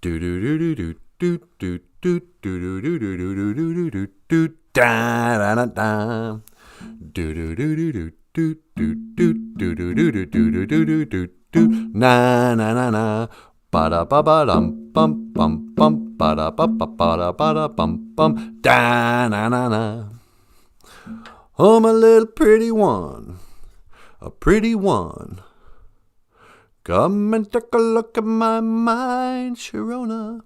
Do do do do do do do do do do do do do do do do da da da da. Do do do do do do do do do do do do do do do do do na na na na. Ba da ba ba dum bum bum bum ba da ba ba ba da ba da bum bum da na na na. Oh, my little pretty one, a pretty one. Come and take a look at my mind, Sharona.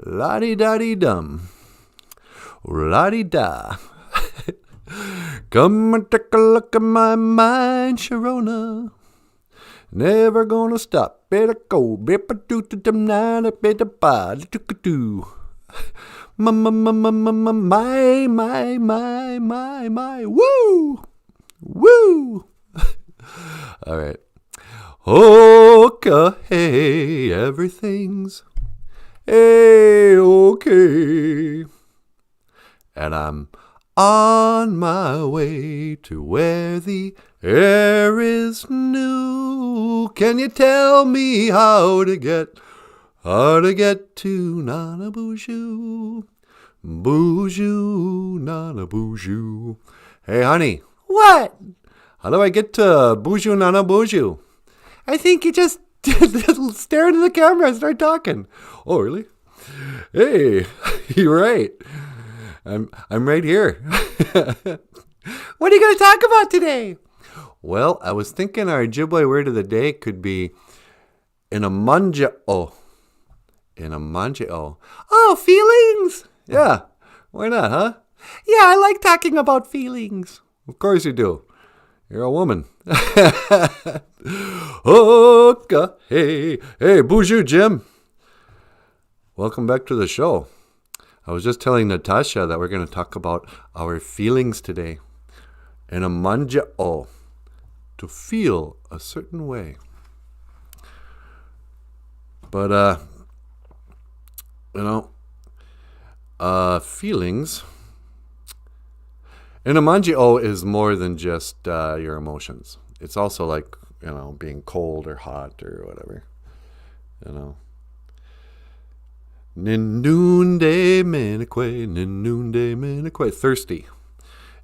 La-di-da-di-dum. La-di-da. Come and take a look at my mind, Sharona. Never gonna stop. Better go. Better do to them now. Better buy. Do. My. Woo! Woo! All right. Okay, everything's okay. And I'm on my way to where the air is new. Can you tell me how to get to Nanaboozhoo? BOOZHOO NANABOOZHOO. Hey, honey. What? How do I get to BOOZHOO NANABOOZHOO? I think you just stare into the camera and start talking. Oh, really? Hey, you're right. I'm right here. What are you going to talk about today? Well, I was thinking our Ojibwe word of the day could be inamanja'o. Inamanja'o. Oh, feelings? Yeah, why not, huh? Yeah, I like talking about feelings. Of course you do. You're a woman. Okay. Hey, BOOZHOO, Jim. Welcome back to the show. I was just telling Natasha that we're going to talk about our feelings today. Inamanja'o. To feel a certain way. But, feelings. Inamanja'o is more than just your emotions. It's also like, being cold or hot or whatever. Ninunde minakwe. Thirsty.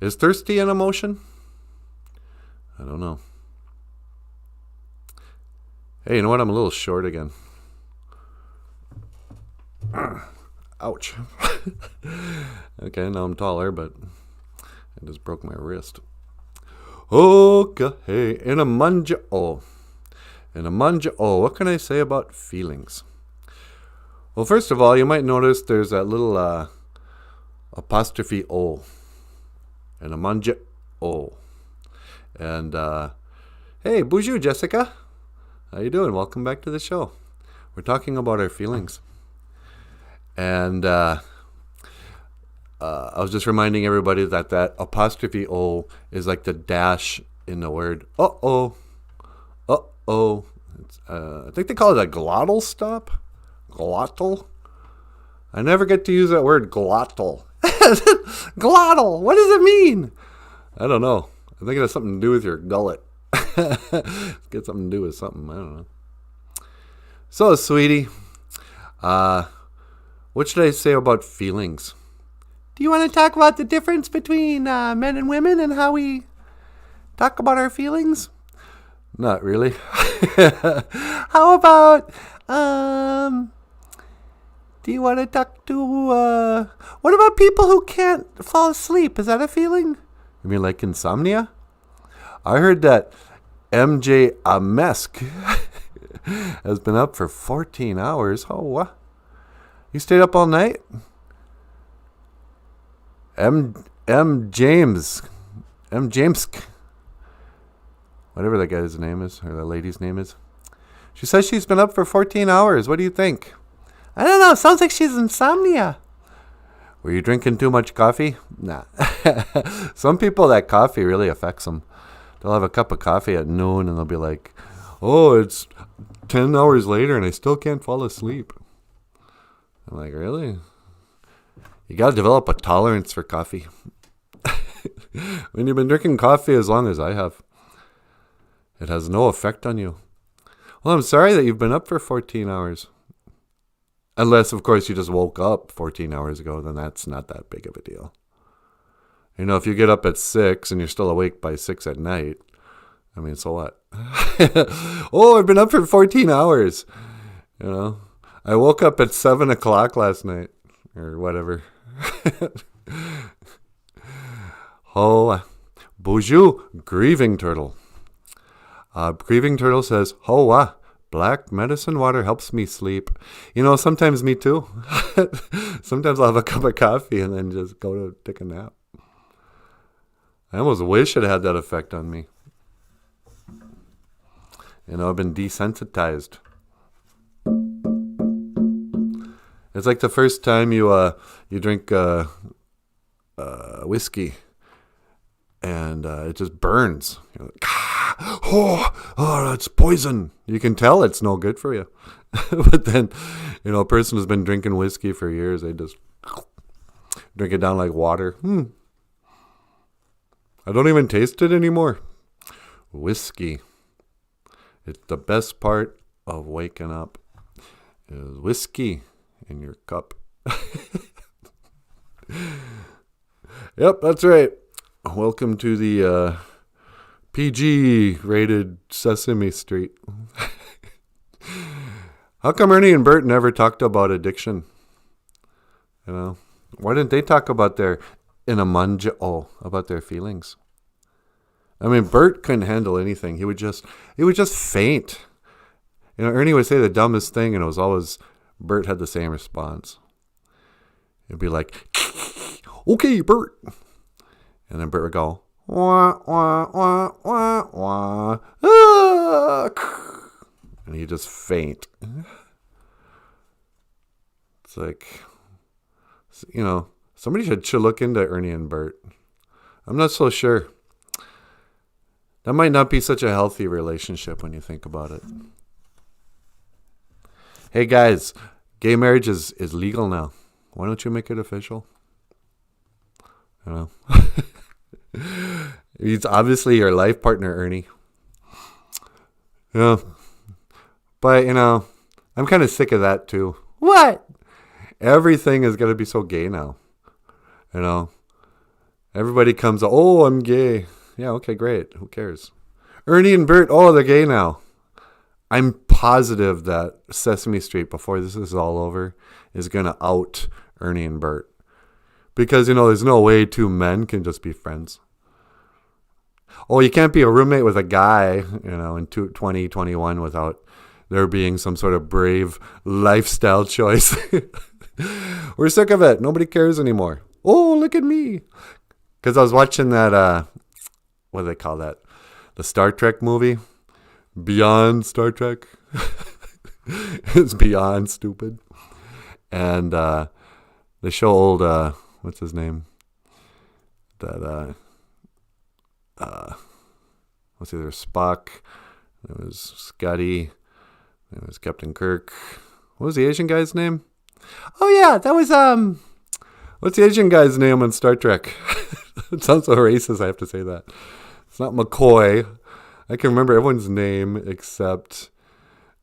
Is thirsty an emotion? I don't know. Hey, you know what? I'm a little short again. Ouch. Okay, now I'm taller, but I just broke my wrist. Okay, inamanja'o. Inamanja'o. What can I say about feelings? Well, first of all, you might notice there's that little apostrophe O. Inamanja'o. And, hey, BOOZHOO, Jessica. How you doing? Welcome back to the show. We're talking about our feelings. And I was just reminding everybody that apostrophe O is like the dash in the word uh-oh. Uh-oh. I think they call it a glottal stop. Glottal. I never get to use that word glottal. Glottal. What does it mean? I don't know. I think it has something to do with your gullet. It's got something to do with something. I don't know. So, sweetie, what should I say about feelings? Do you want to talk about the difference between men and women and how we talk about our feelings? Not really. How about, do you want to talk to, what about people who can't fall asleep? Is that a feeling? You mean like insomnia? I heard that MJ Amesk has been up for 14 hours. Oh, what? You stayed up all night? M. James. Whatever that guy's name is, or the lady's name is. She says she's been up for 14 hours. What do you think? I don't know. Sounds like she's insomnia. Were you drinking too much coffee? Nah. Some people, that coffee really affects them. They'll have a cup of coffee at noon and they'll be like, oh, it's 10 hours later and I still can't fall asleep. I'm like, really? You got to develop a tolerance for coffee. When you've been drinking coffee as long as I have, it has no effect on you. Well, I'm sorry that you've been up for 14 hours. Unless, of course, you just woke up 14 hours ago, then that's not that big of a deal. You know, if you get up at 6 and you're still awake by 6 at night, I mean, so what? Oh, I've been up for 14 hours. You know, I woke up at 7 o'clock last night or whatever. Oh, BOOZHOO, grieving turtle. Grieving turtle says, "Hoa, black medicine water helps me sleep." You know, sometimes me too. Sometimes I'll have a cup of coffee and then just go to take a nap. I almost wish it had that effect on me. You know, I've been desensitized. It's like the first time you drink whiskey and it just burns. You're like, oh, that's poison. You can tell it's no good for you. But then, you know, a person who's been drinking whiskey for years, they just drink it down like water. I don't even taste it anymore. Whiskey. It's the best part of waking up is whiskey in your cup. Yep, that's right. Welcome to the PG-rated Sesame Street. How come Ernie and Bert never talked about addiction? You know, why didn't they talk about their about their feelings? I mean, Bert couldn't handle anything. He would just faint. You know, Ernie would say the dumbest thing, and it was always Bert had the same response. It'd be like, "Okay, Bert," and then Bert would go, "Wah wah wah wah wah," and he'd just faint. It's like, you know, somebody should look into Ernie and Bert. I'm not so sure. That might not be such a healthy relationship when you think about it. Hey guys, gay marriage is legal now. Why don't you make it official? You know, he's obviously your life partner, Ernie. Yeah, but you know, I'm kind of sick of that too. What? Everything is gonna be so gay now. You know, everybody comes, "Oh, I'm gay." Yeah, okay, great. Who cares? Ernie and Bert, oh, they're gay now. I'm positive that Sesame Street, before this is all over, is going to out Ernie and Bert. Because, you know, there's no way two men can just be friends. Oh, you can't be a roommate with a guy, you know, in 2021 without there being some sort of brave lifestyle choice. We're sick of it. Nobody cares anymore. Oh, look at me. Because I was watching that, what do they call that? The Star Trek movie? Beyond Star Trek. It's beyond stupid. And they show old, what's his name? That, what's either Spock, it was Scotty, it was Captain Kirk. What was the Asian guy's name? Oh yeah, that was, what's the Asian guy's name on Star Trek? It sounds so racist, I have to say that. It's not McCoy. I can remember everyone's name except,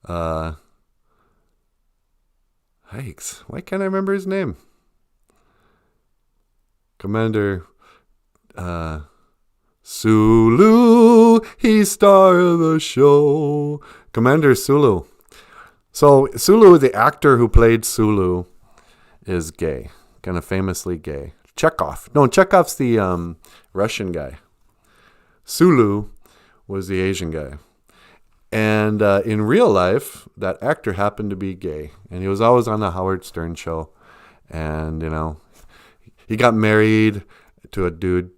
yikes, why can't I remember his name? Commander, Sulu, he's star of the show. Commander Sulu. So Sulu, the actor who played Sulu, is gay, kind of famously gay. Chekhov. No, Chekhov's the Russian guy. Sulu was the Asian guy. And in real life, that actor happened to be gay. And he was always on the Howard Stern show. And, you know, he got married to a dude.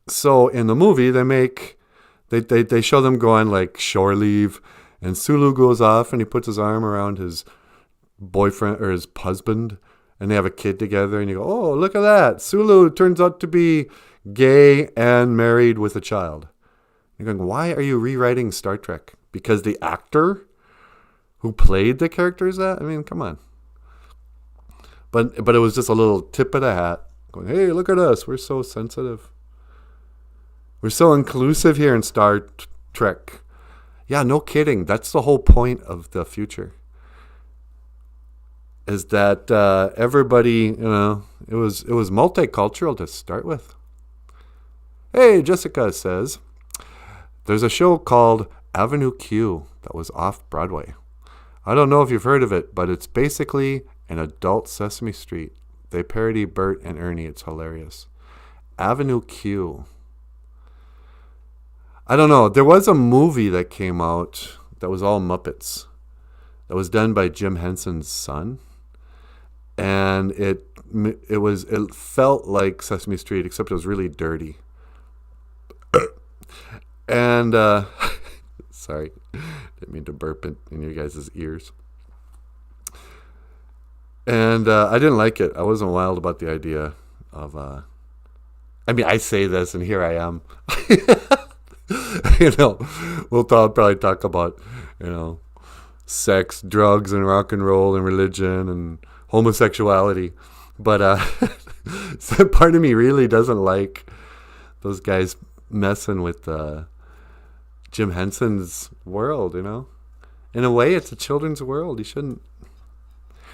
So in the movie, they show them go on like shore leave. And Sulu goes off and he puts his arm around his boyfriend or his husband. And they have a kid together. And you go, oh, look at that. Sulu turns out to be gay and married with a child. You're going, why are you rewriting Star Trek? Because the actor who played the character is that? I mean, come on. But it was just a little tip of the hat. Going, hey, look at us. We're so sensitive. We're so inclusive here in Star Trek. Yeah, no kidding. That's the whole point of the future. Is that everybody, it was multicultural to start with. Hey, Jessica says, there's a show called Avenue Q that was off Broadway. I don't know if you've heard of it, but it's basically an adult Sesame Street. They parody Bert and Ernie. It's hilarious. Avenue Q. I don't know. There was a movie that came out that was all Muppets. That was done by Jim Henson's son. And it felt like Sesame Street, except it was really dirty. And sorry, didn't mean to burp in your guys' ears. And I didn't like it. I wasn't wild about the idea of. I mean, I say this, and here I am. We'll probably talk about, sex, drugs, and rock and roll, and religion, and homosexuality. But so part of me really doesn't like those guys messing with Jim Henson's world, In a way, it's a children's world. You shouldn't.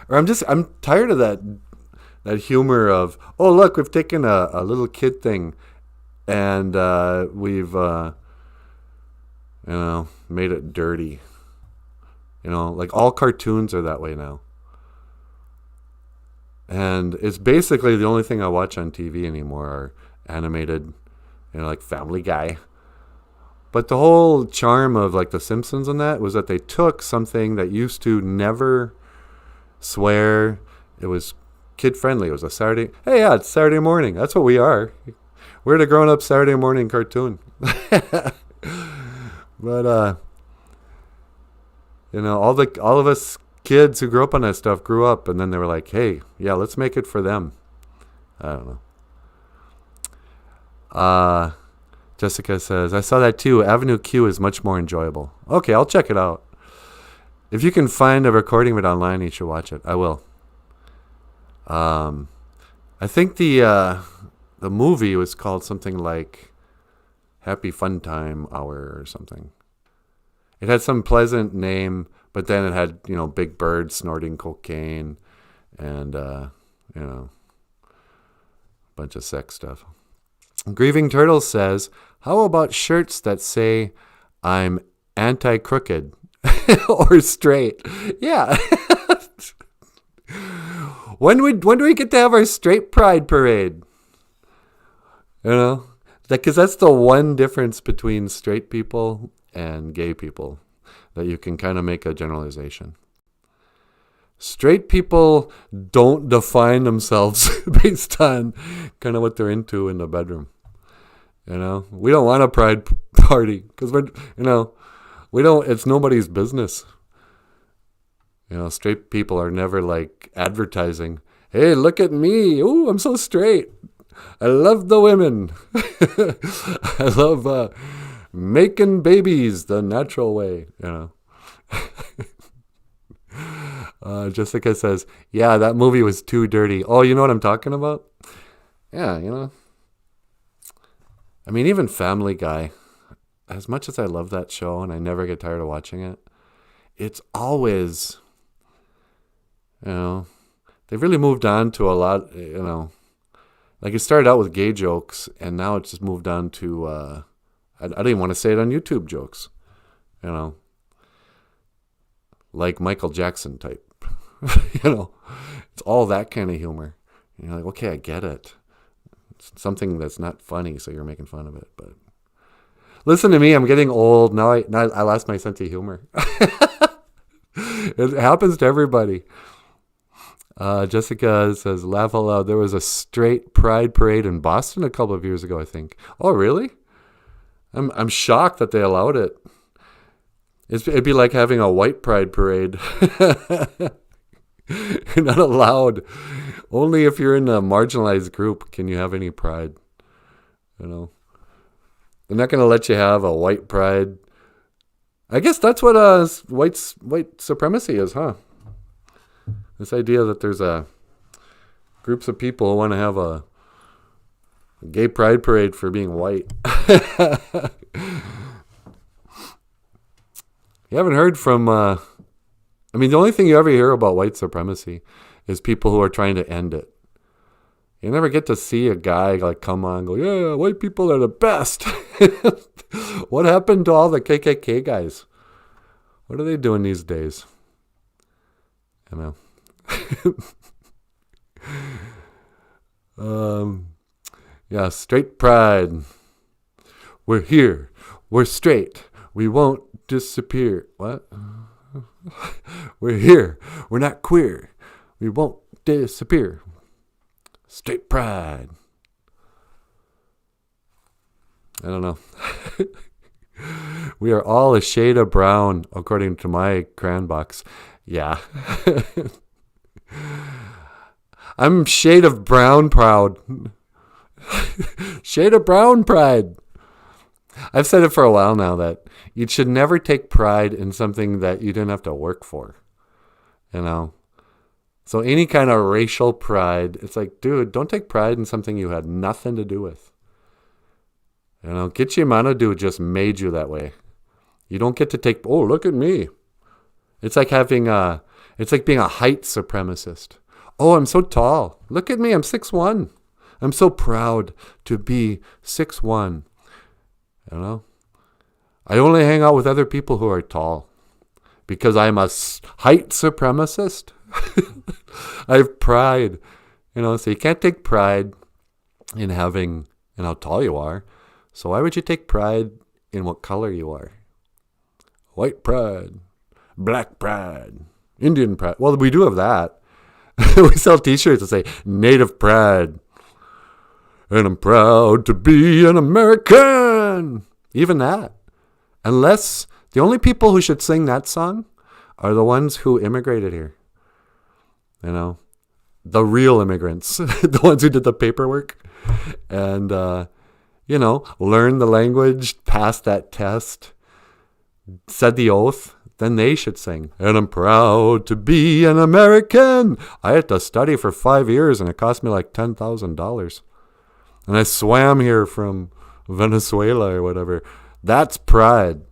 Or I'm tired of that humor of, oh, look, we've taken a little kid thing and we've, made it dirty. Like all cartoons are that way now. And it's basically the only thing I watch on TV anymore are animated, like Family Guy. But the whole charm of like The Simpsons and that was that they took something that used to never swear. It was kid friendly. It was a Saturday. Hey, yeah, it's Saturday morning. That's what we are. We're the grown up Saturday morning cartoon. But all of us kids who grew up on that stuff grew up, and then they were like, hey, yeah, let's make it for them. I don't know. Jessica says, I saw that too. Avenue Q is much more enjoyable. Okay, I'll check it out. If you can find a recording of it online, you should watch it. I will. I think the movie was called something like Happy Fun Time Hour or something. It had some pleasant name, but then it had, Big Bird snorting cocaine and, bunch of sex stuff. Grieving Turtle says, how about shirts that say I'm anti-crooked or straight? Yeah. When do we get to have our straight pride parade? Because that's the one difference between straight people and gay people, that you can kind of make a generalization. Straight people don't define themselves based on kind of what they're into in the bedroom. We don't want a pride party because we don't. It's nobody's business. Straight people are never like advertising. Hey, look at me. Ooh, I'm so straight. I love the women. I love making babies the natural way, Jessica says, yeah, that movie was too dirty. Oh, you know what I'm talking about? Yeah, I mean, even Family Guy, as much as I love that show and I never get tired of watching it, it's always, they've really moved on to a lot, like it started out with gay jokes and now it's just moved on to, I don't even want to say it on YouTube jokes, like Michael Jackson type, it's all that kind of humor. And you're like, okay, I get it. It's something that's not funny, so you're making fun of it. But listen to me, I'm getting old. Now I lost my sense of humor. It happens to everybody. Jessica says, laugh out loud. There was a straight pride parade in Boston a couple of years ago, I think. Oh, really? I'm shocked that they allowed it. It'd be like having a white pride parade. You're not allowed. Only if you're in a marginalized group can you have any pride. They're not going to let you have a white pride. I guess that's what white supremacy is, huh? This idea that there's groups of people who want to have a gay pride parade for being white. You haven't heard from, the only thing you ever hear about white supremacy is people who are trying to end it. You never get to see a guy like come on and go, yeah, white people are the best. What happened to all the KKK guys? What are they doing these days? You know. Yeah, straight pride. We're here. We're straight. We won't disappear. What? We're here. We're not queer. We won't disappear. Straight pride. I don't know. We are all a shade of brown, according to my crayon box. Yeah. I'm shade of brown proud. Shade of brown pride. I've said it for a while now that you should never take pride in something that you didn't have to work for. You know? So any kind of racial pride, it's like, dude, don't take pride in something you had nothing to do with. You know, Gitchimano just made you that way. You don't get to take, oh, look at me. It's like it's like being a height supremacist. Oh, I'm so tall. Look at me, I'm 6'1". I'm so proud to be 6'1". You know? I only hang out with other people who are tall because I'm a height supremacist. I have pride. You know, so you can't take pride in having, in how tall you are. So why would you take pride in what color you are? White pride, black pride, Indian pride. Well, we do have that. We sell t-shirts that say Native pride. And I'm proud to be an American. Even that. Unless the only people who should sing that song are the ones who immigrated here. You know, the real immigrants, the ones who did the paperwork and, you know, learned the language, passed that test, said the oath. Then they should sing. And I'm proud to be an American. I had to study for 5 years and it cost me like $10,000. And I swam here from Venezuela or whatever. That's pride.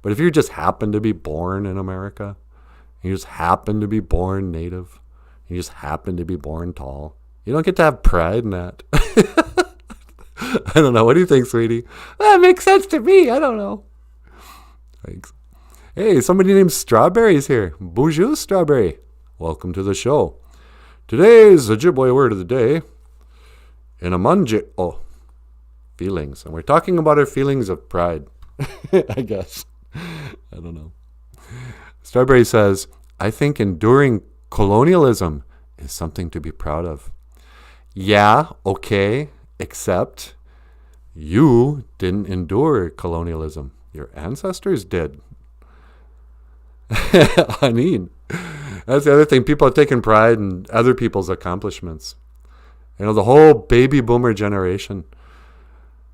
But if you just happen to be born in America, you just happen to be born native, you just happen to be born tall, you don't get to have pride in that. I don't know. What do you think, sweetie? That makes sense to me. I don't know. Thanks. Hey, somebody named Strawberry's here. BOOZHOO Strawberry. Welcome to the show. Today's Ojibwe word of the day. Feelings. And we're talking about our feelings of pride. I guess. I don't know. Strawberry says, I think enduring colonialism is something to be proud of. Yeah, okay, except you didn't endure colonialism. Your ancestors did. I mean, that's the other thing. People are taking pride in other people's accomplishments. You know, the whole baby boomer generation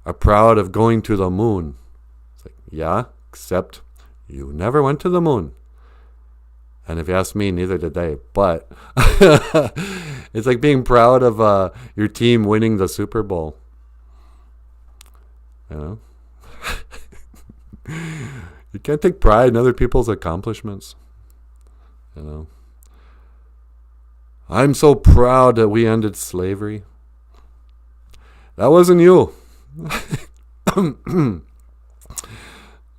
are proud of going to the moon. It's like, yeah, except you never went to the moon. And if you ask me, neither did they. But it's like being proud of your team winning the Super Bowl. You know? You can't take pride in other people's accomplishments. You know? I'm so proud that we ended slavery. That wasn't you.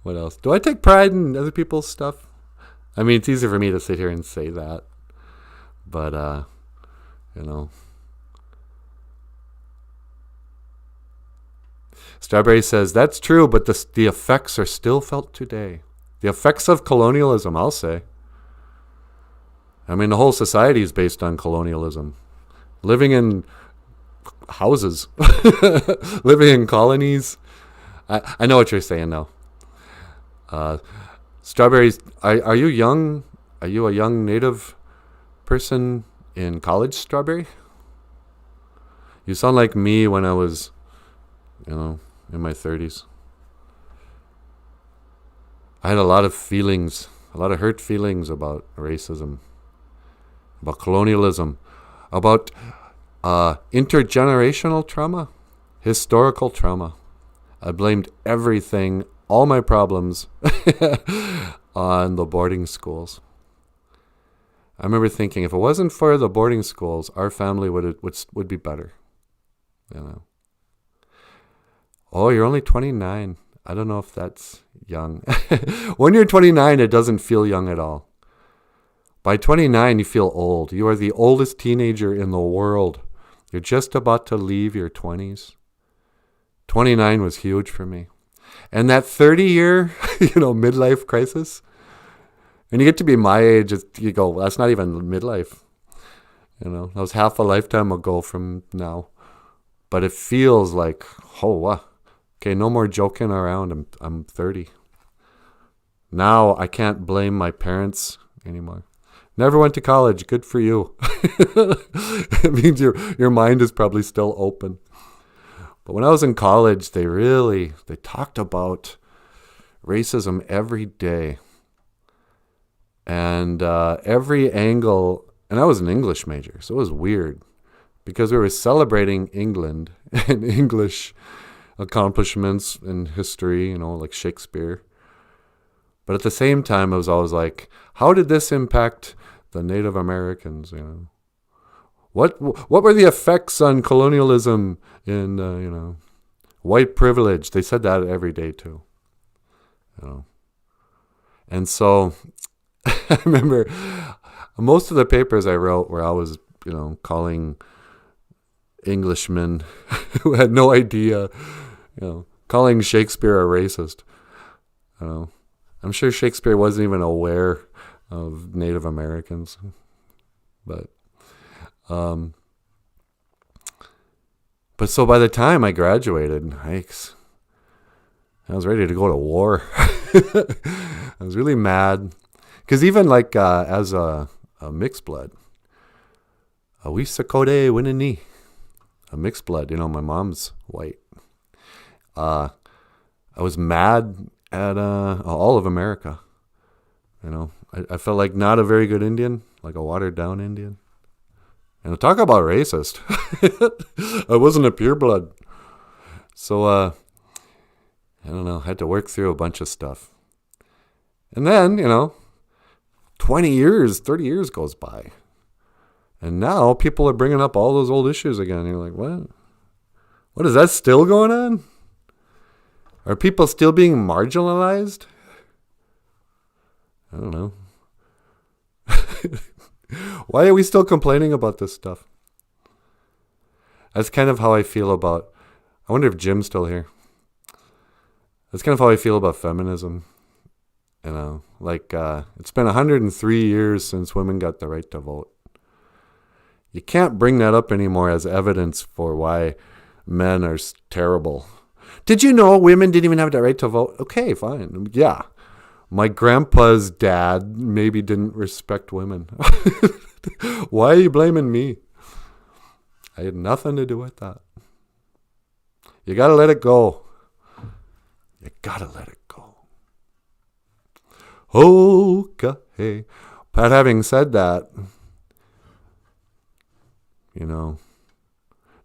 What else? Do I take pride in other people's stuff? I mean, it's easy for me to sit here and say that. But, you know. Strawberry says, that's true, but the effects are still felt today. The effects of colonialism, I'll say. I mean, the whole society is based on colonialism. Living in houses. Living in colonies. I know what you're saying, though. Strawberries, are you young? Are you a young native person in college, Strawberry? You sound like me when I was, you know, in my 30s. I had a lot of feelings, a lot of hurt feelings about racism, about colonialism, about intergenerational trauma, historical trauma. I blamed everything, all my problems, on the boarding schools. I remember thinking, if it wasn't for the boarding schools, our family would be better. You know. Oh, you're only 29. I don't know if that's young. When you're 29, it doesn't feel young at all. By 29, you feel old. You are the oldest teenager in the world. You're just about to leave your 20s. 29 was huge for me. And that 30-year, midlife crisis, and you get to be my age, you go, well, that's not even midlife. That was half a lifetime ago from now. But it feels like, okay, no more joking around. I'm 30. Now I can't blame my parents anymore. Never went to college. Good for you. It means your mind is probably still open. But when I was in college, they talked about racism every day. And every angle, and I was an English major, so it was weird because we were celebrating England and English accomplishments in history, like Shakespeare. But at the same time, it was always like, how did this impact the Native Americans? What were the effects on colonialism in white privilege? They said that every day too. And so I remember most of the papers I wrote where I was, calling Englishmen who had no idea, calling Shakespeare a racist. I'm sure Shakespeare wasn't even aware of Native Americans, but so by the time I graduated, I was ready to go to war. I was really mad. Because even as a mixed blood, a Wisakode Winini, a mixed blood, my mom's white. I was mad at all of America. I felt like not a very good Indian, like a watered down Indian. And talk about racist. I wasn't a pureblood. So, I don't know, I had to work through a bunch of stuff. And then, 20 years, 30 years goes by. And now people are bringing up all those old issues again. You're like, what? What, is that still going on? Are people still being marginalized? I don't know. Why are we still complaining about this stuff? That's kind of how I feel about, I wonder if Jim's still here. That's kind of how I feel about feminism. It's been 103 years since women got the right to vote. You can't bring that up anymore as evidence for why men are terrible. Did you know women didn't even have the right to vote? Okay, fine. Yeah. My grandpa's dad maybe didn't respect women. Why are you blaming me? I had nothing to do with that. You got to let it go. You got to let it go. Okay. But having said that,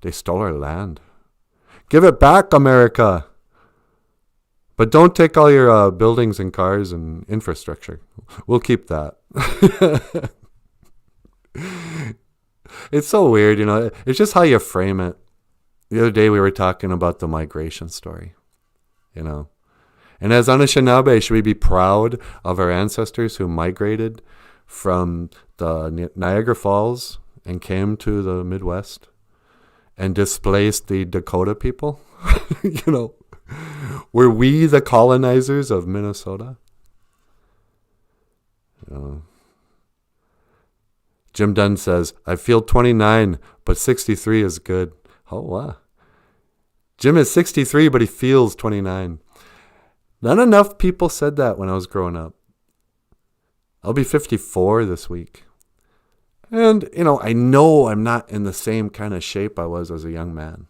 they stole our land. Give it back, America. But don't take all your buildings and cars and infrastructure. We'll keep that. It's so weird, It's just how you frame it. The other day we were talking about the migration story, And as Anishinaabe, should we be proud of our ancestors who migrated from the Niagara Falls and came to the Midwest and displaced the Dakota people? Were we the colonizers of Minnesota? Jim Dunn says, I feel 29, but 63 is good. Oh, wow. Jim is 63, but he feels 29. Not enough people said that when I was growing up. I'll be 54 this week. And, I know I'm not in the same kind of shape I was as a young man.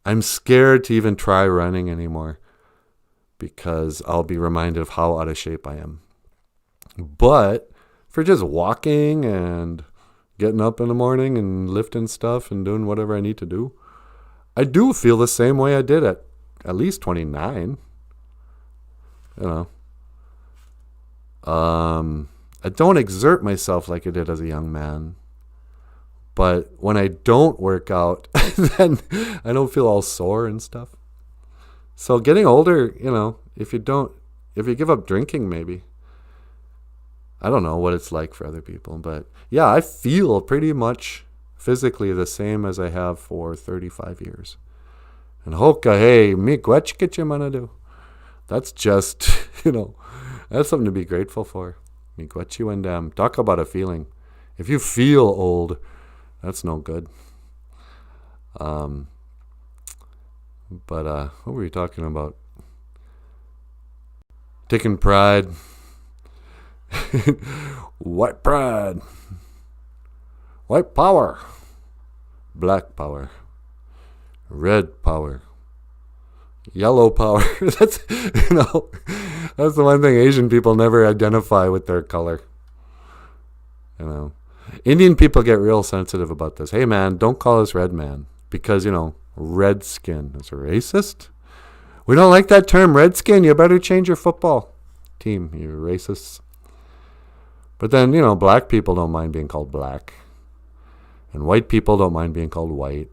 I'm scared to even try running anymore because I'll be reminded of how out of shape I am. But for just walking and getting up in the morning and lifting stuff and doing whatever I need to do, I do feel the same way I did at least 29. I don't exert myself like I did as a young man. But when I don't work out, then I don't feel all sore and stuff. So getting older, if you give up drinking, maybe. I don't know what it's like for other people, but yeah, I feel pretty much physically the same as I have for 35 years. And hoka, hey, miigwechkichimanadu. That's just, that's something to be grateful for. Miigwechiwendam. Talk about a feeling. If you feel old, that's no good. But what were we talking about? Taking pride. White pride. White power. Black power. Red power. Yellow power. That's that's the one thing Asian people never identify with their color. Indian people get real sensitive about this. Hey man, don't call us red man because, red skin is racist. We don't like that term, red skin. You better change your football team, you racists. But then, black people don't mind being called black. And white people don't mind being called white.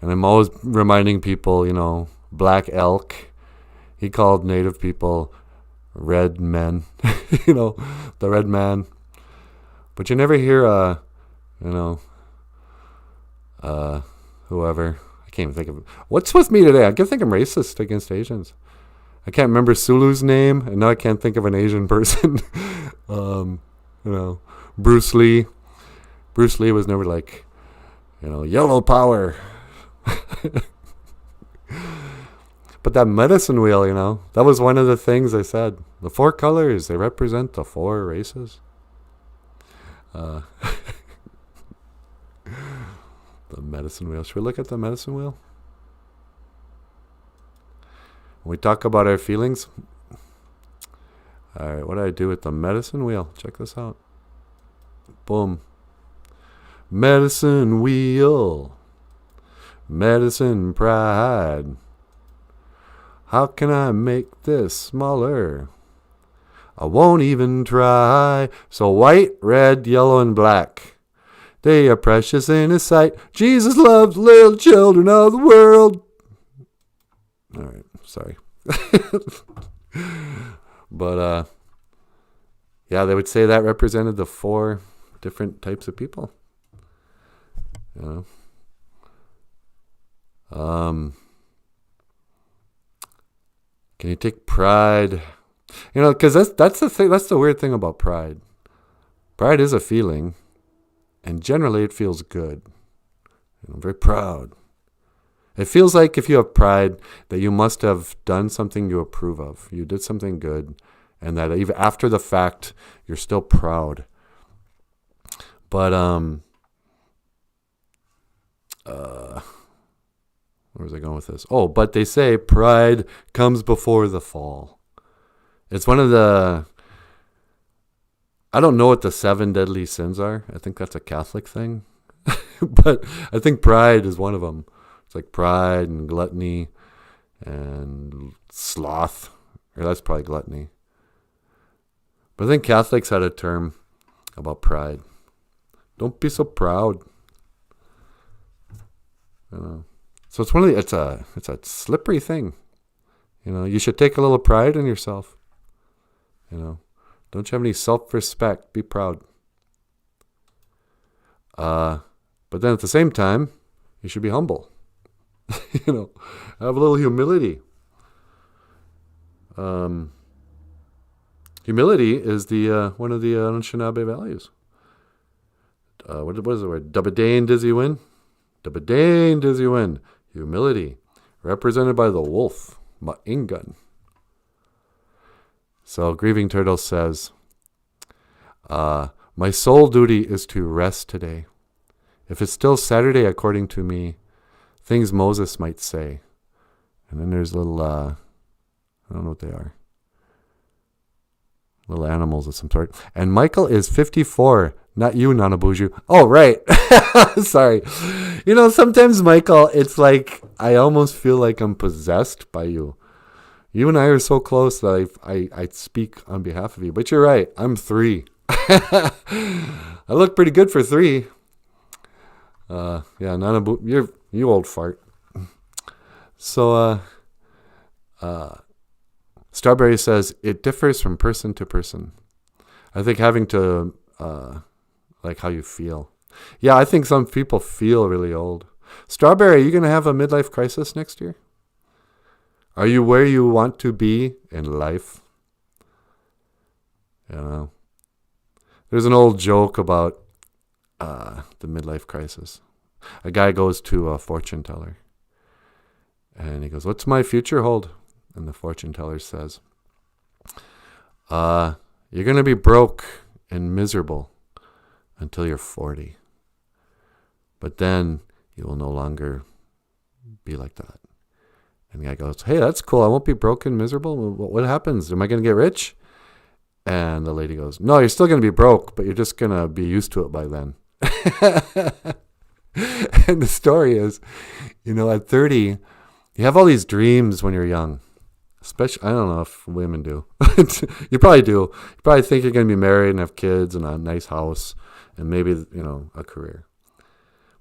And I'm always reminding people, Black Elk, he called native people red men, the red man. But you never hear, whoever. I can't even think of it. What's with me today? I can think I'm racist against Asians. I can't remember Sulu's name, and now I can't think of an Asian person. Bruce Lee. Bruce Lee was never like, yellow power. But that medicine wheel, that was one of the things I said. The 4 colors, they represent the 4 races. The medicine wheel. Should we look at the medicine wheel? When we talk about our feelings. All right, what do I do with the medicine wheel? Check this out. Boom. Medicine wheel. Medicine pride. How can I make this smaller? I won't even try. So white, red, yellow, and black. They are precious in His sight. Jesus loves little children of the world. All right, sorry. But, yeah, they would say that represented the 4 different types of people. Can you take pride? Because that's the thing. That's the weird thing about pride. Pride is a feeling, and generally it feels good. I'm very proud. It feels like if you have pride, that you must have done something you approve of. You did something good, and that even after the fact, you're still proud. But where was I going with this? Oh, but they say pride comes before the fall. It's one of the... I don't know what the 7 deadly sins are. I think that's a Catholic thing. But I think pride is one of them. It's like pride and gluttony and sloth. Or that's probably gluttony. But I think Catholics had a term about pride. Don't be so proud. So it's it's a slippery thing. You should take a little pride in yourself. Don't you have any self-respect? Be proud. But then at the same time, you should be humble. Have a little humility. Humility is the one of the Anishinaabe values. What is the word? Dabadain dizzy win. Dabadain dizzy win. Humility, represented by the wolf, Ma'ingan. So Grieving Turtle says, my sole duty is to rest today. If it's still Saturday according to me, things Moses might say. And then there's little, I don't know what they are. Little animals of some sort. And Michael is 54. Not you, NanaBOOZHOO. Oh, right. Sorry. Sometimes, Michael, it's like I almost feel like I'm possessed by you. You and I are so close that I speak on behalf of you. But you're right. I'm 3. I look pretty good for 3. Yeah, you old fart. So, Strawberry says, it differs from person to person. I think having to, like how you feel. Yeah, I think some people feel really old. Strawberry, are you going to have a midlife crisis next year? Are you where you want to be in life? You know, there's an old joke about the midlife crisis. A guy goes to a fortune teller. And he goes, what's my future hold? And the fortune teller says, you're going to be broke and miserable until you're 40. But then you will no longer be like that. And the guy goes, hey, that's cool. I won't be broke and miserable. What happens? Am I going to get rich? And the lady goes, no, you're still going to be broke, but you're just going to be used to it by then. And the story is, at 30, you have all these dreams when you're young. Especially, I don't know if women do. You probably do. You probably think you're going to be married and have kids and a nice house and maybe, a career.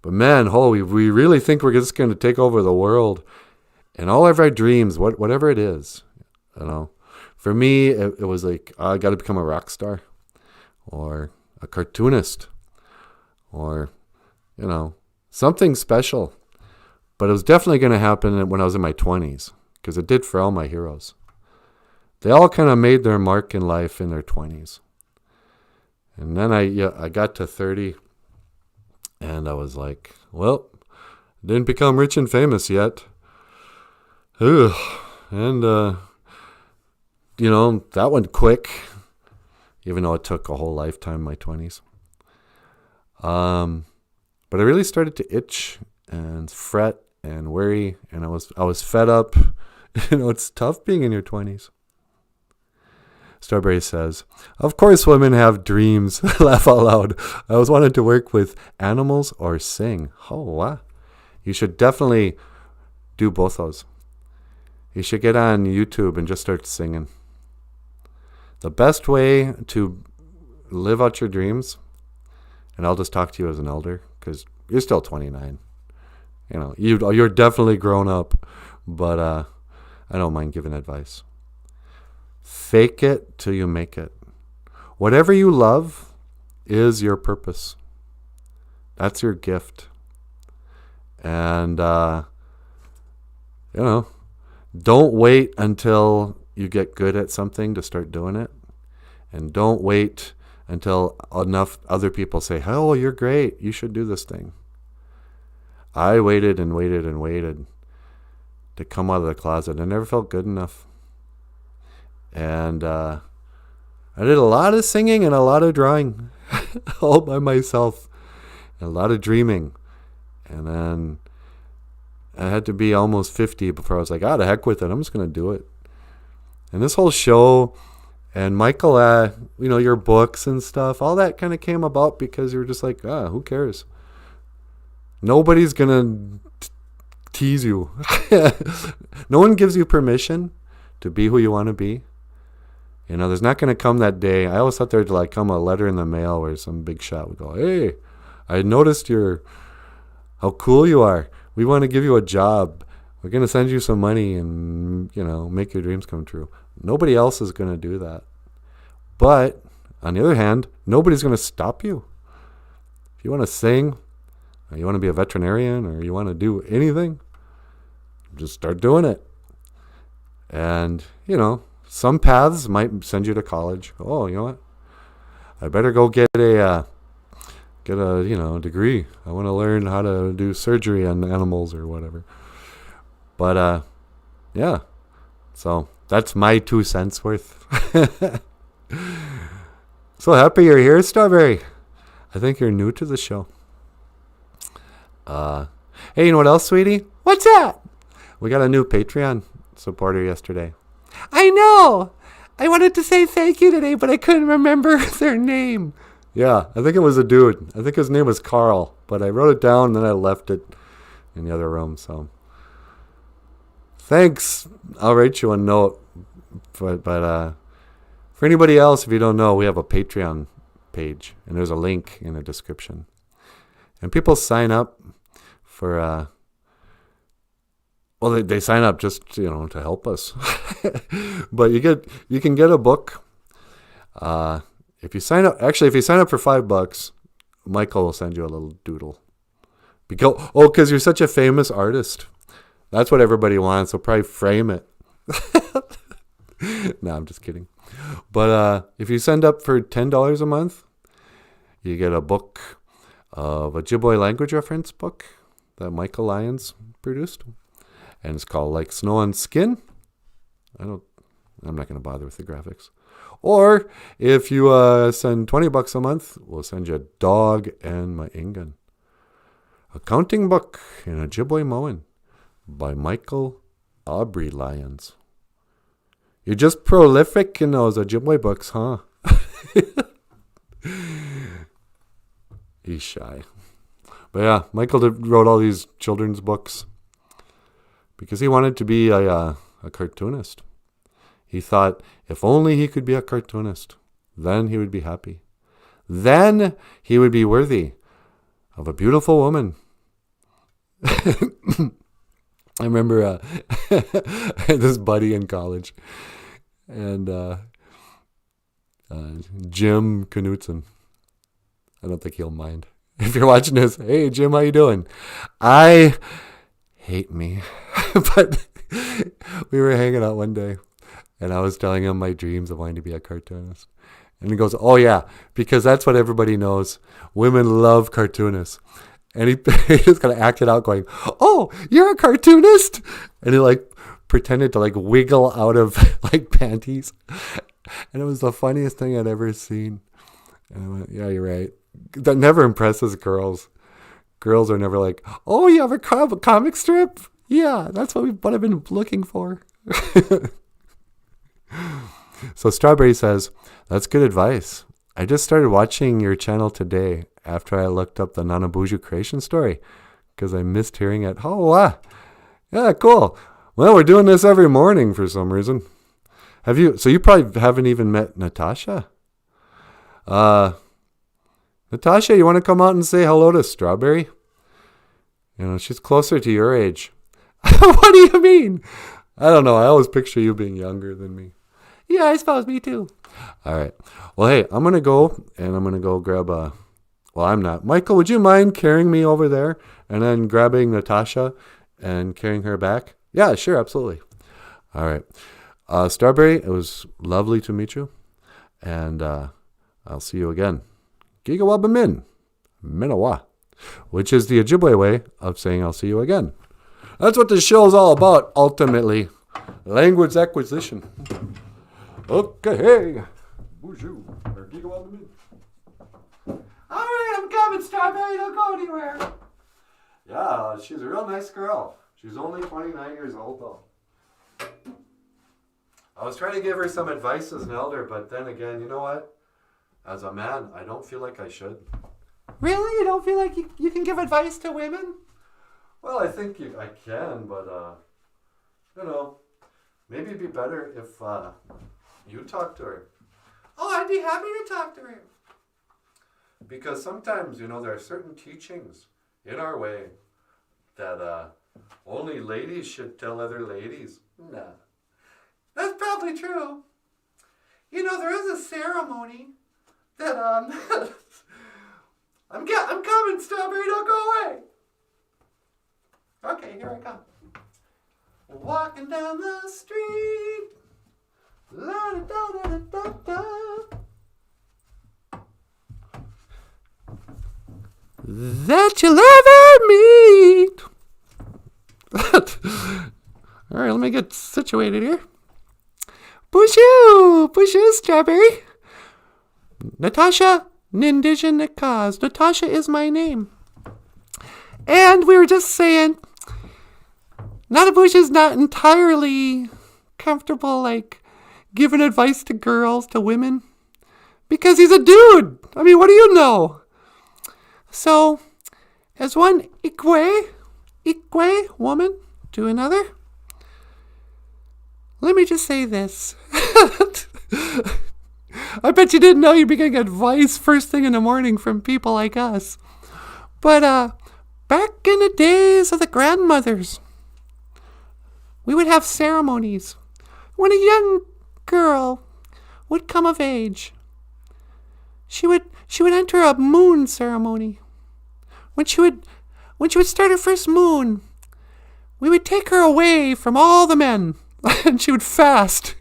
But man, we really think we're just going to take over the world. And all of our dreams, whatever it is, For me, it was like, I got to become a rock star or a cartoonist or, something special. But it was definitely going to happen when I was in my 20s because it did for all my heroes. They all kind of made their mark in life in their 20s. And then I got to 30 and I was like, well, didn't become rich and famous yet. Ugh. And, that went quick, even though it took a whole lifetime in my 20s. But I really started to itch and fret and worry, and I was fed up. It's tough being in your 20s. Strawberry says, of course women have dreams. Laugh out loud. I always wanted to work with animals or sing. Oh, wow. You should definitely do both those. You should get on YouTube and just start singing. The best way to live out your dreams, and I'll just talk to you as an elder because you're still 29. You're definitely grown up, but I don't mind giving advice. Fake it till you make it. Whatever you love is your purpose. That's your gift. And, don't wait until you get good at something to start doing it. And don't wait until enough other people say, oh, you're great. You should do this thing. I waited and waited and waited to come out of the closet. I never felt good enough. And I did a lot of singing and a lot of drawing all by myself. And a lot of dreaming. And then I had to be almost 50 before I was like, the heck with it. I'm just going to do it. And this whole show and Michael, your books and stuff, all that kind of came about because you were just like, who cares? Nobody's going to tease you. No one gives you permission to be who you want to be. There's not going to come that day. I always thought there'd come a letter in the mail where some big shot would go, hey, I noticed how cool you are. We want to give you a job. We're going to send you some money and, make your dreams come true. Nobody else is going to do that. But on the other hand, nobody's going to stop you. If you want to sing, or you want to be a veterinarian, or you want to do anything, just start doing it. And, some paths might send you to college. Oh, you know what? I better go get a degree. I want to learn how to do surgery on animals or whatever. But, yeah. So that's my 2 cents worth. So happy you're here, Strawberry. I think you're new to the show. Hey, you know what else, sweetie? What's that? We got a new Patreon supporter yesterday. I know. I wanted to say thank you today, but I couldn't remember their name. Yeah, I think it was a dude. I think his name was Carl, but I wrote it down and then I left it in the other room. So Thanks. I'll write you a note. But for anybody else, if you don't know, we have a Patreon page, and there's a link in the description. And people sign up for, they sign up just, to help us. But you can get a book. If you sign up for $5, Michael will send you a little doodle. Because you're such a famous artist. That's what everybody wants. They'll probably frame it. No, I'm just kidding. But if you send up for $10 a month, you get a book of a Ojibwe language reference book that Michael Lyons produced. And it's called Like Snow on Skin. I'm not going to bother with the graphics. Or if you send $20 a month, we'll send you a dog and my Ingan. A counting book in Ojibwe Moan by Michael Aubrey Lyons. You're just prolific in those Ojibwe books, huh? He's shy. But yeah, Michael wrote all these children's books because he wanted to be a cartoonist. He thought if only he could be a cartoonist, then he would be happy. Then he would be worthy of a beautiful woman. I remember I had this buddy in college, and Jim Knutson. I don't think he'll mind. If you're watching this, hey, Jim, how you doing? I hate me. But we were hanging out one day, and I was telling him my dreams of wanting to be a cartoonist. And he goes, oh, yeah, because that's what everybody knows. Women love cartoonists. And he just kind of acted out going, oh, you're a cartoonist? And he pretended to wiggle out of panties. And it was the funniest thing I'd ever seen. And I went, yeah, you're right. That never impresses girls. Girls are never like, oh, you have a comic strip? Yeah, that's what I've been looking for. So Strawberry says, that's good advice. I just started watching your channel today after I looked up the NANABOOZHOO creation story because I missed hearing it. Oh, yeah, cool. Well, we're doing this every morning for some reason. So you probably haven't even met Natasha? Natasha, you want to come out and say hello to Strawberry? She's closer to your age. What do you mean? I don't know. I always picture you being younger than me. Yeah, I suppose me too. All right. Well, hey, I'm going to go, and I'm going to go grab I'm not. Michael, would you mind carrying me over there and then grabbing Natasha and carrying her back? Yeah, sure, absolutely. All right. Strawberry, it was lovely to meet you, and I'll see you again. Gigawabamin, Minawa, which is the Ojibwe way of saying I'll see you again. That's what this show is all about, ultimately. Language acquisition. Okay, hey. BOOZHOO, or Gigawabamin. All right, I'm coming, Strawberry. Don't go anywhere. Yeah, she's a real nice girl. She's only 29 years old, though. I was trying to give her some advice as an elder, but then again, you know what? As a man, I don't feel like I should. Really? You don't feel like you can give advice to women? Well, I think I can, but, maybe it'd be better if you talk to her. Oh, I'd be happy to talk to her. Because sometimes, there are certain teachings in our way that only ladies should tell other ladies. Nah. That's probably true. There is a ceremony that, I'm coming, Strawberry, don't go away. Okay, here I come. Walking down the street. La da da da da da. That you'll ever meet. All right, let me get situated here. BOOZHOO, Strawberry. Natasha Nindijanikaz. Natasha is my name. And we were just saying, NANABOOZHOO's not entirely comfortable, giving advice to girls, to women, because he's a dude. I mean, what do you know? So, as one Ikwe woman to another, let me just say this. I bet you didn't know you'd be getting advice first thing in the morning from people like us. But back in the days of the grandmothers, we would have ceremonies. When a young girl would come of age, she would enter a moon ceremony. When she would start her first moon, we would take her away from all the men, and she would fast.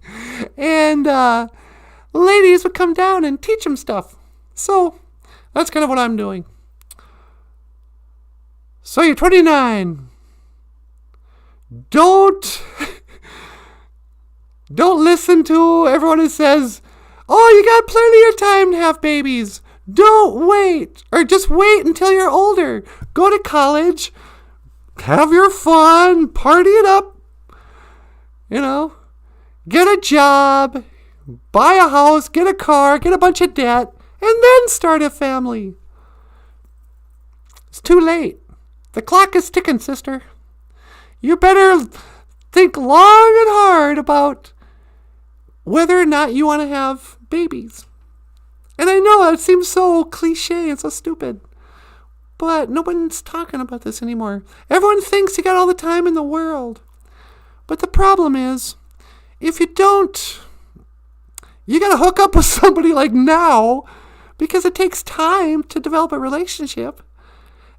And ladies would come down and teach them stuff. So that's kind of what I'm doing. So you're 29. Don't listen to everyone who says, oh, you got plenty of time to have babies. Don't wait. Or just wait until you're older. Go to college. Have your fun. Party it up. You know. Get a job. Buy a house. Get a car. Get a bunch of debt. And then start a family. It's too late. The clock is ticking, sister. You better think long and hard about whether or not you want to have babies. And I know it seems so cliche and so stupid, but no one's talking about this anymore. Everyone thinks you got all the time in the world. But the problem is, if you don't, you got to hook up with somebody like now, because it takes time to develop a relationship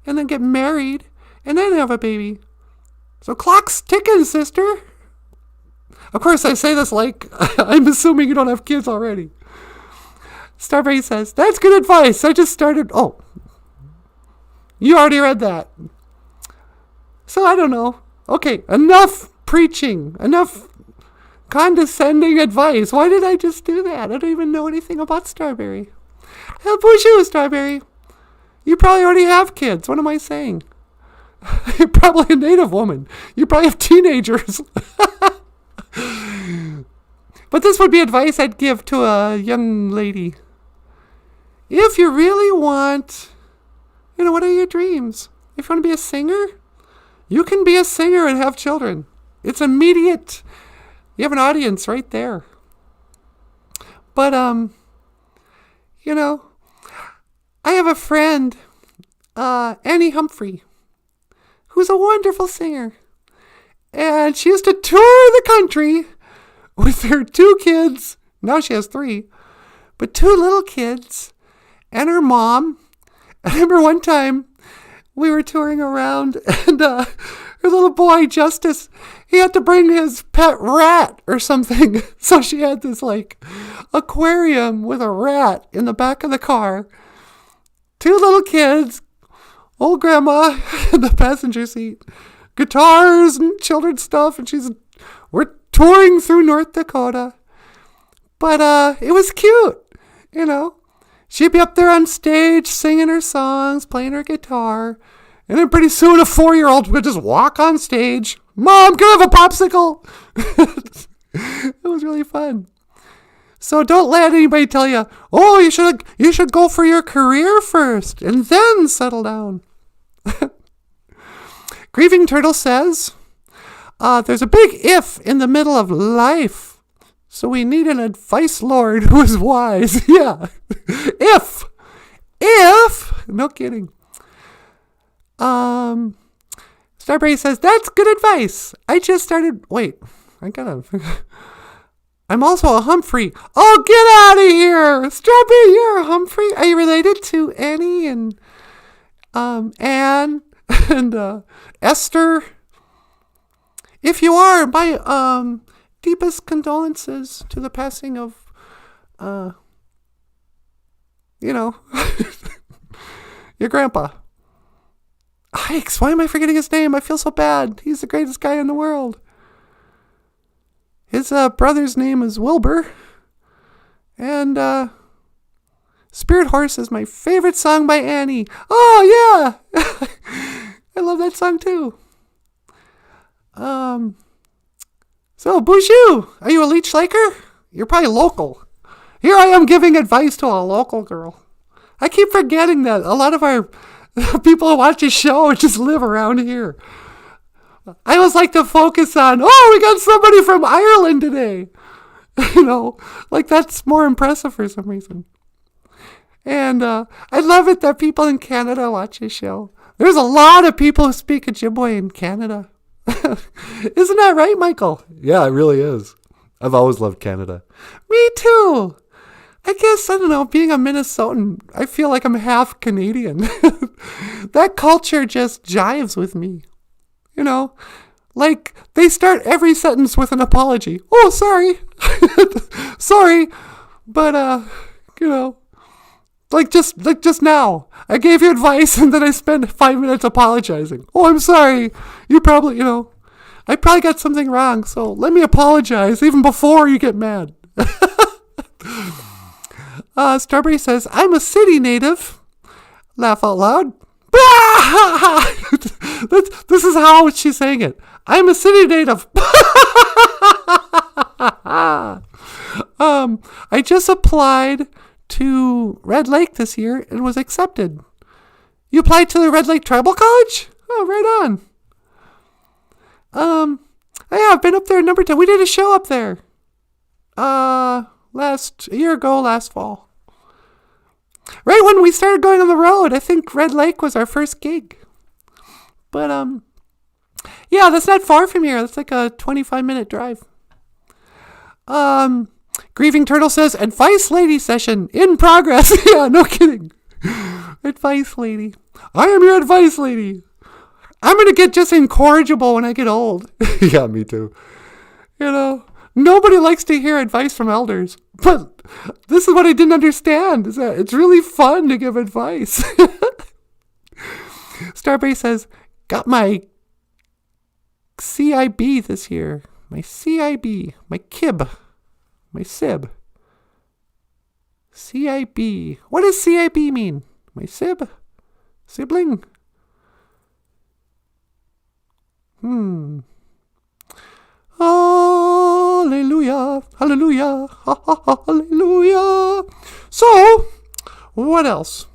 and then get married and then have a baby. So clock's ticking, sister. Of course, I say this like I'm assuming you don't have kids already. Starberry says, that's good advice. I just started. Oh, you already read that. So I don't know. Okay, enough preaching. Enough condescending advice. Why did I just do that? I don't even know anything about Starberry. Hey, BOOZHOO, Starberry. You probably already have kids. What am I saying? You're probably a native woman. You probably have teenagers. But this would be advice I'd give to a young lady. If you really want, what are your dreams? If you want to be a singer, you can be a singer and have children. It's immediate. You have an audience right there. But, I have a friend, Annie Humphrey, who's a wonderful singer. And she used to tour the country with her 2 kids. Now she has 3. But 2 little kids and her mom. I remember one time we were touring around and her little boy, Justice, he had to bring his pet rat or something. So she had this aquarium with a rat in the back of the car. 2 little kids, old grandma in the passenger seat. Guitars and children's stuff, and we're touring through North Dakota. But it was cute, She'd be up there on stage singing her songs, playing her guitar, and then pretty soon a 4-year-old would just walk on stage. Mom, can I have a popsicle? It was really fun. So don't let anybody tell you, oh, you should go for your career first and then settle down. Grieving Turtle says, there's a big if in the middle of life. So we need an advice lord who is wise. Yeah. If. No kidding. Starberry says, that's good advice. I just started. Wait. I'm also a Humphrey. Oh, get out of here. Strawberry, you're a Humphrey. Are you related to Annie and Anne and Esther? If you are, my deepest condolences to the passing of, your grandpa. Hikes, why am I forgetting his name? I feel so bad. He's the greatest guy in the world. His brother's name is Wilbur. And Spirit Horse is my favorite song by Annie. Oh, yeah. I love that song, too. So, BOOZHOO, are you a Leech Laker? You're probably local. Here I am giving advice to a local girl. I keep forgetting that a lot of our people who watch this show just live around here. I always like to focus on, oh, we got somebody from Ireland today. Like that's more impressive for some reason. And I love it that people in Canada watch this show. There's a lot of people who speak Ojibwe in Canada. Isn't that right, Michael? Yeah, it really is. I've always loved Canada. Me too. I guess, I don't know, being a Minnesotan, I feel like I'm half Canadian. That culture just jives with me. Like they start every sentence with an apology. Oh, sorry. Sorry. But, like just now, I gave you advice and then I spent 5 minutes apologizing. Oh, I'm sorry. You probably, I probably got something wrong. So let me apologize even before you get mad. Strawberry says, I'm a city native. Laugh out loud. This is how she's saying it. I'm a city native. I just applied to Red Lake this year and was accepted. You applied to the Red Lake Tribal College? Oh, right on. Yeah, I've been up there a number of times. We did a show up there. A year ago, last fall. Right when we started going on the road, I think Red Lake was our first gig. But, yeah, that's not far from here. That's like a 25-minute drive. Grieving Turtle says, advice lady session in progress. Yeah, no kidding. Advice lady. I am your advice lady. I'm going to get just incorrigible when I get old. Yeah, me too. Nobody likes to hear advice from elders. But this is what I didn't understand, is that it's really fun to give advice. Starbase says, got my CIB this year. My CIB. My KIB. My SIB. CIB. What does CIB mean? My SIB? Sibling? Hallelujah. Hallelujah. Hallelujah. So, what else?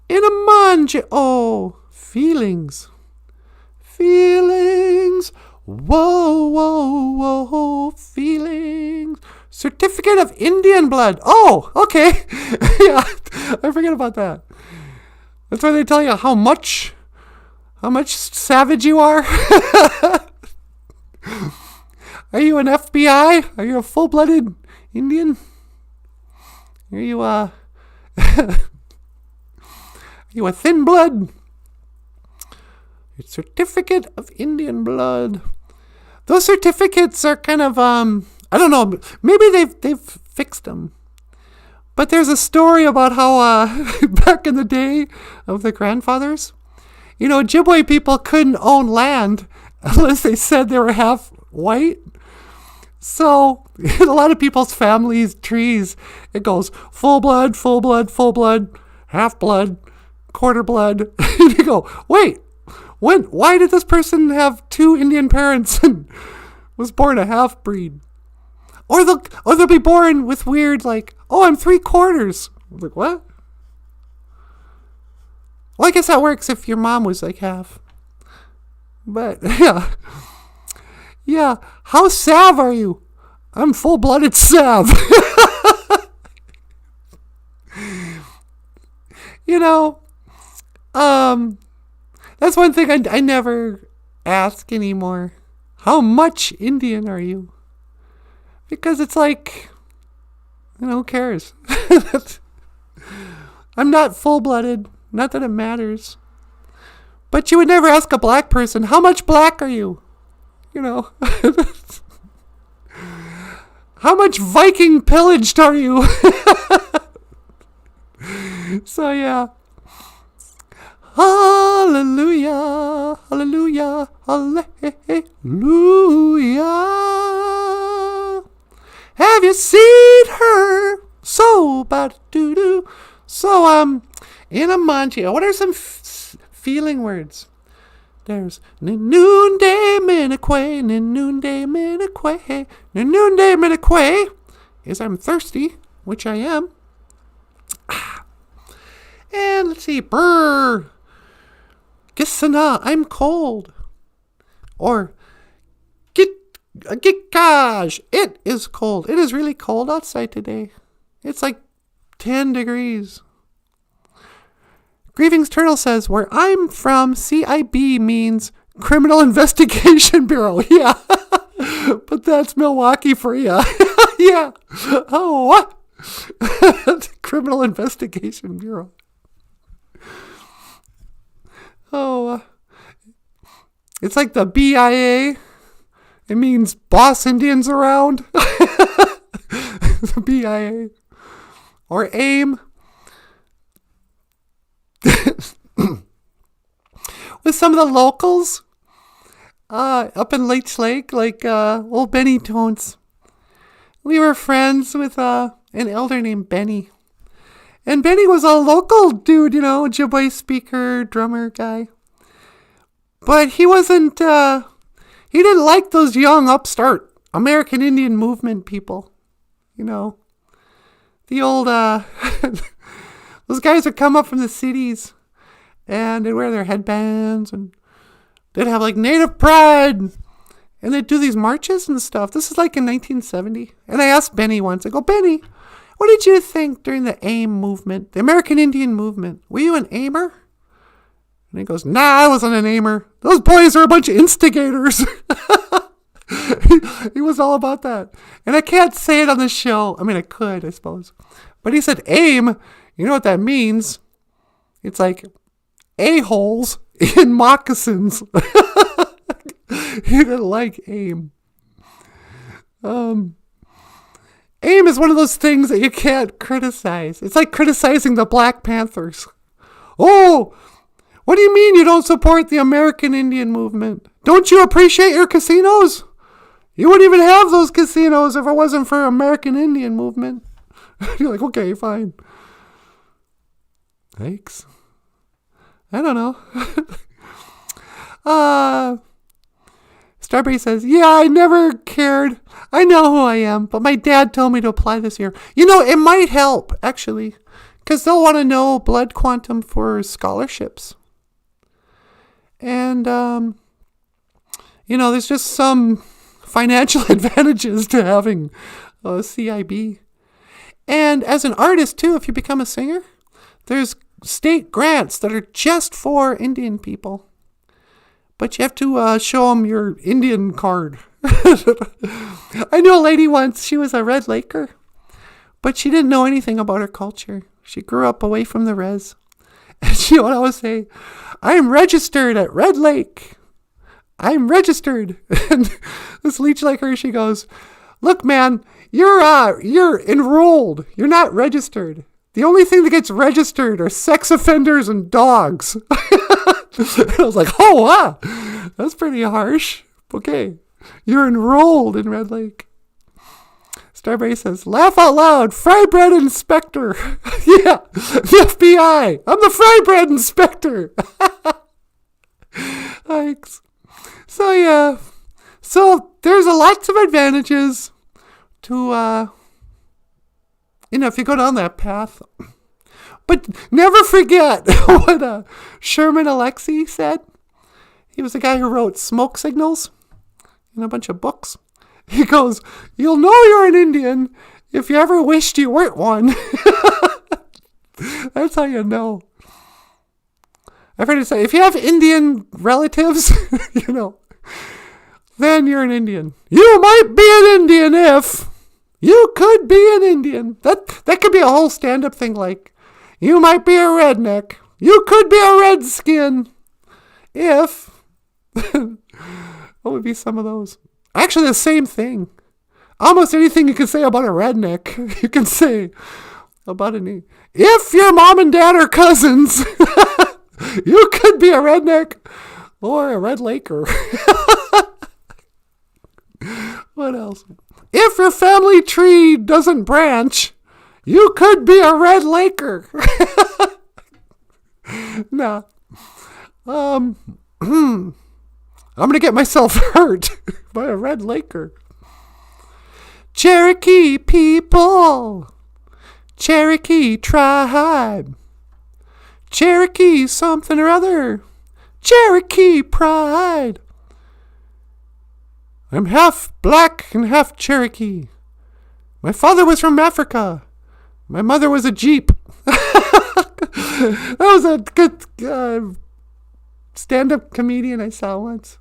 In a manje. Oh, feelings. Feelings. Whoa, whoa, whoa. Feelings. Certificate of Indian blood. Oh, okay. Yeah, I forget about that. That's where they tell you how much savage you are. Are you an FBI? Are you a full-blooded Indian? Are you are you a thin blood? Your certificate of Indian blood. Those certificates are kind of I don't know. Maybe they've fixed them. But there's a story about how back in the day of the grandfathers, Ojibwe people couldn't own land unless they said they were half white. So in a lot of people's families' trees, it goes full blood, full blood, full blood, half blood, quarter blood. And you go, wait, why did this person have 2 Indian parents and was born a half breed? Or they'll be born with weird, like, oh, I'm 3/4. I'm like, what? Well, I guess that works if your mom was like half. But, yeah. Yeah. How Sav are you? I'm full-blooded Sav. That's one thing I never ask anymore. How much Indian are you? Because it's like, who cares? I'm not full-blooded. Not that it matters. But you would never ask a black person, how much black are you? How much Viking pillaged are you? So, yeah. Hallelujah. Hallelujah. Hallelujah. Have you seen her? So bad doo doo. So in a manchi. What are some feeling words? There's noonday minakwe, noonday minakwe, noonday minakwe is I'm thirsty, which I am. And let's see, brr. Gisana, I'm cold. Or, gosh, it is cold. It is really cold outside today. It's like 10 degrees. Grievings Turtle says, where I'm from, CIB means Criminal Investigation Bureau. Yeah. But that's Milwaukee for you. Yeah. Oh, what? Criminal Investigation Bureau. Oh, it's like the BIA. It means Boss Indians Around. The BIA. Or AIM. With some of the locals up in Leech Lake, like old Benny Tones. We were friends with an elder named Benny. And Benny was a local dude, Ojibwe speaker, drummer guy. But he wasn't, he didn't like those young upstart American Indian movement people. The old, those guys would come up from the cities and they'd wear their headbands and they'd have like native pride and they'd do these marches and stuff. This is like in 1970. And I asked Benny once, I go, Benny, what did you think during the AIM movement, the American Indian movement? Were you an aimer? And he goes, nah, I wasn't an aimer. Those boys are a bunch of instigators. He was all about that. And I can't say it on the show. I mean, I could, I suppose. But he said AIM, you know what that means? It's like a-holes in moccasins. He didn't like AIM. AIM is one of those things that you can't criticize. It's like criticizing the Black Panthers. Oh, what do you mean you don't support the American Indian movement? Don't you appreciate your casinos? You wouldn't even have those casinos if it wasn't for American Indian movement. You're like, okay, fine. Thanks. I don't know. Strawberry says, yeah, I never cared. I know who I am, but my dad told me to apply this year. It might help, actually, because they'll want to know blood quantum for scholarships. And, there's just some financial advantages to having a CIB. And as an artist, too, if you become a singer, there's state grants that are just for Indian people. But you have to show them your Indian card. I knew a lady once, she was a Red Laker, but she didn't know anything about her culture. She grew up away from the res. And she would always say, I am registered at Red Lake. I'm registered. And this Leech Laker, she goes, look, man, you're enrolled. You're not registered. The only thing that gets registered are sex offenders and dogs. I was like, oh, wow, that's pretty harsh. Okay, you're enrolled in Red Lake. Strawberry says, laugh out loud, fry bread inspector. Yeah, the FBI. I'm the fry bread inspector. Thanks. So, yeah. So, there's lots of advantages to, if you go down that path. But never forget what Sherman Alexie said. He was the guy who wrote Smoke Signals in a bunch of books. He goes, you'll know you're an Indian if you ever wished you weren't one. That's how you know. I've heard it say, if you have Indian relatives, then you're an Indian. You might be an Indian if you could be an Indian. That could be a whole stand-up thing, like, you might be a redneck. You could be a redskin if... What would be some of those? Actually, the same thing. Almost anything you can say about a redneck, you can say about an... If your mom and dad are cousins, you could be a redneck or a Red Laker. What else? If your family tree doesn't branch, you could be a Red Laker. Nah. I'm going to get myself hurt by a Red Laker. Cherokee people. Cherokee tribe. Cherokee something or other. Cherokee pride. I'm half black and half Cherokee. My father was from Africa. My mother was a Jeep. That was a good stand-up comedian I saw once.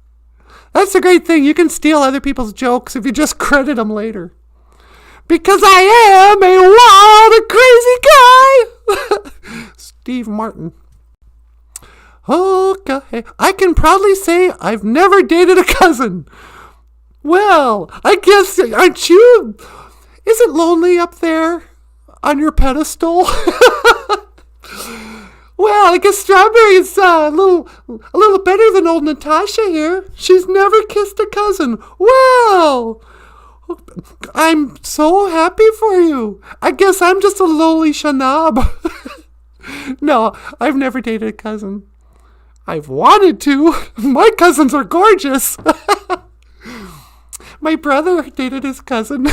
That's the great thing. You can steal other people's jokes if you just credit them later. Because I am a wild and crazy guy. Steve Martin. Okay. I can proudly say I've never dated a cousin. Well, I guess, aren't you? Is it lonely up there on your pedestal? Well, I guess Strawberry is a little better than old Natasha here. She's never kissed a cousin. Well, I'm so happy for you. I guess I'm just a lowly shanab. No, I've never dated a cousin. I've wanted to. My cousins are gorgeous. My brother dated his cousin.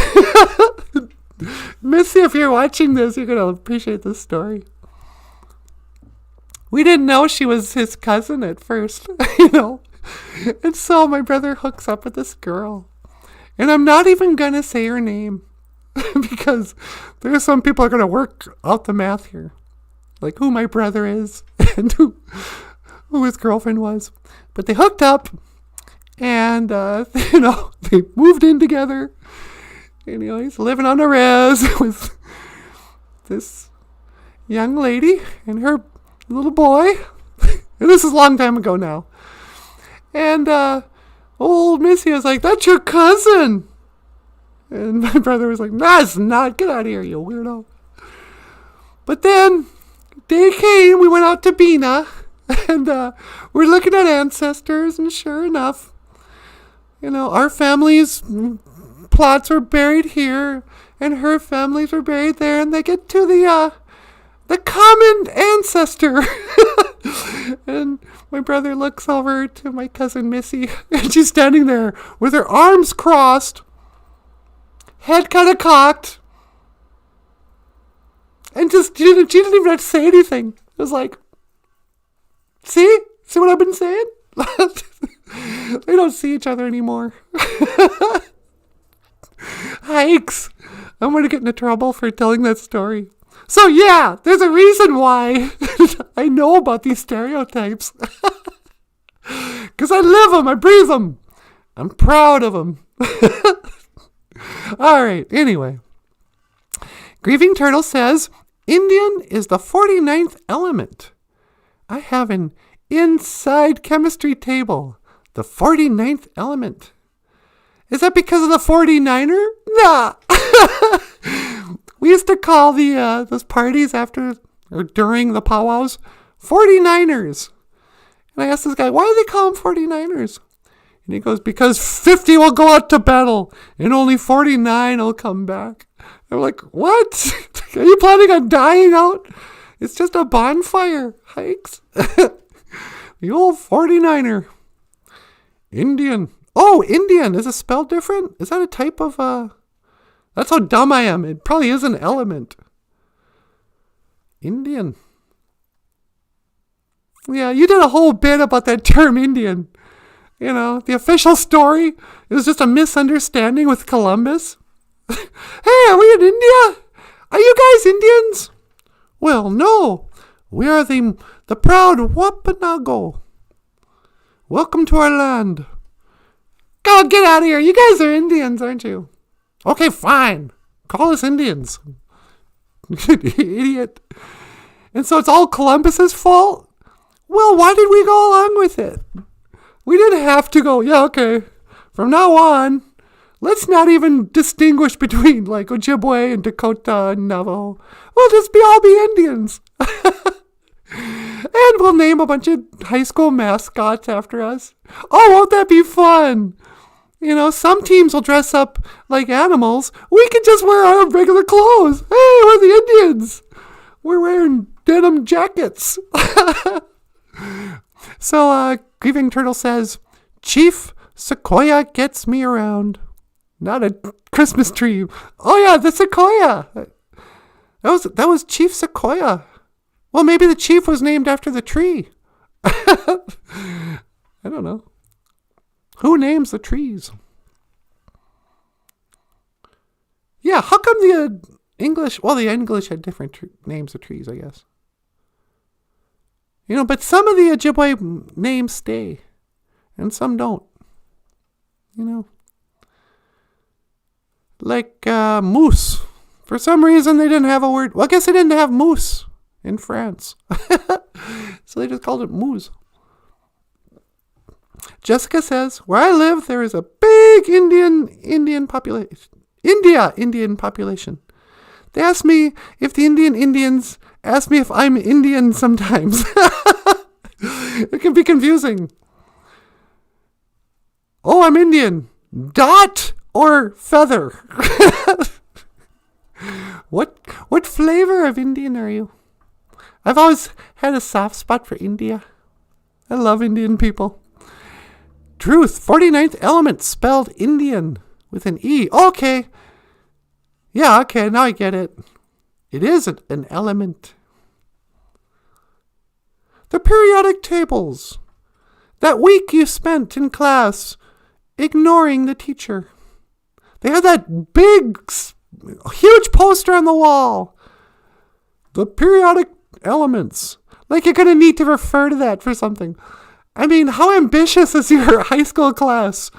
Missy, if you're watching this, you're going to appreciate this story. We didn't know she was his cousin at first, And so my brother hooks up with this girl. And I'm not even going to say her name. Because there's some people are going to work out the math here. Like who my brother is and who his girlfriend was. But they hooked up. And, they moved in together. And, he's living on a res with this young lady and her little boy. And this is a long time ago now. And old Missy was like, that's your cousin. And my brother was like, nah, it's not. Get out of here, you weirdo. But then, day came, we went out to Bina. And we're looking at ancestors. And sure enough, our family's plots are buried here. And her families are buried there. And they get to the common ancestor. And my brother looks over to my cousin Missy, and she's standing there with her arms crossed, head kind of cocked, and she didn't even have to say anything. It was like, see what I've been saying? They don't see each other anymore. Hikes. I'm going to get into trouble for telling that story. So yeah, there's a reason why I know about these stereotypes. Because I live them, I breathe them. I'm proud of them. All right, anyway. Grieving Turtle says, Indian is the 49th element. I have an inside chemistry table. The 49th element. Is that because of the 49er? Nah. We used to call those parties after or during the powwows 49ers. And I asked this guy, why do they call them 49ers? And he goes, because 50 will go out to battle and only 49 will come back. I'm like, what? Are you planning on dying out? It's just a bonfire. Hikes. The old 49er. Indian. Oh, Indian. Is it spelled different? Is that a type of... That's how dumb I am. It probably is an element. Indian. Yeah, you did a whole bit about that term Indian. The official story, it was just a misunderstanding with Columbus. Hey, are we in India? Are you guys Indians? Well, no. We are the proud Wampanoag. Welcome to our land. Go, get out of here. You guys are Indians, aren't you? Okay, fine. Call us Indians. Idiot. And so it's all Columbus's fault? Well, why did we go along with it? We didn't have to go, yeah, okay. From now on, let's not even distinguish between like Ojibwe and Dakota and Navajo. We'll just all be Indians. And we'll name a bunch of high school mascots after us. Oh, won't that be fun? Some teams will dress up like animals. We can just wear our regular clothes. Hey, we're the Indians. We're wearing denim jackets. So, Grieving Turtle says, Chief Sequoia gets me around. Not a Christmas tree. Oh yeah, the Sequoia. That was Chief Sequoia. Well, maybe the chief was named after the tree. I don't know. Who names the trees? Yeah, how come the English... Well, the English had different names of trees, I guess. But some of the Ojibwe names stay. And some don't. Like moose. For some reason, they didn't have a word. Well, I guess they didn't have moose in France. So they just called it moose. Jessica says, where I live, there is a big Indian population. Indian population. They ask me if the Indians ask me if I'm Indian sometimes. It can be confusing. Oh, I'm Indian. Dot or feather? What flavor of Indian are you? I've always had a soft spot for India. I love Indian people. Truth, 49th element spelled Indian with an E. Okay. Yeah, okay, now I get it. It is an element. The periodic tables. That week you spent in class ignoring the teacher. They had that big, huge poster on the wall. The periodic elements. Like you're going to need to refer to that for something. I mean, how ambitious is your high school class?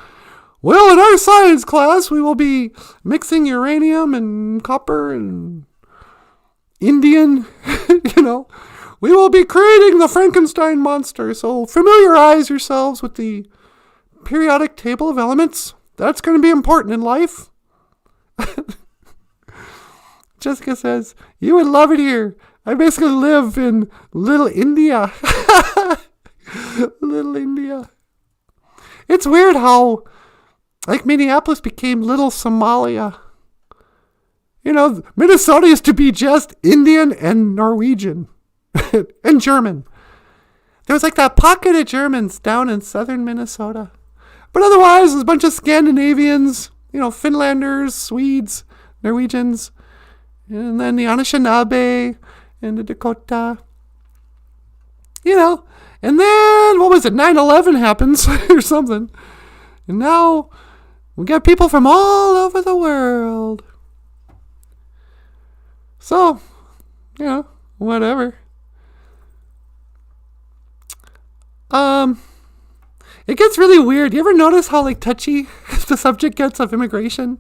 Well, in our science class, we will be mixing uranium and copper and Indian, We will be creating the Frankenstein monster, so familiarize yourselves with the periodic table of elements. That's going to be important in life. Jessica says, you would love it here. I basically live in Little India. Little India. It's weird how, Minneapolis became Little Somalia. Minnesota used to be just Indian and Norwegian and German. There was that pocket of Germans down in southern Minnesota. But otherwise, there's a bunch of Scandinavians, Finlanders, Swedes, Norwegians, and then the Anishinaabe and the Dakota. And then, 9/11 happens or something. And now we got people from all over the world. So, whatever. It gets really weird. You ever notice how touchy the subject gets of immigration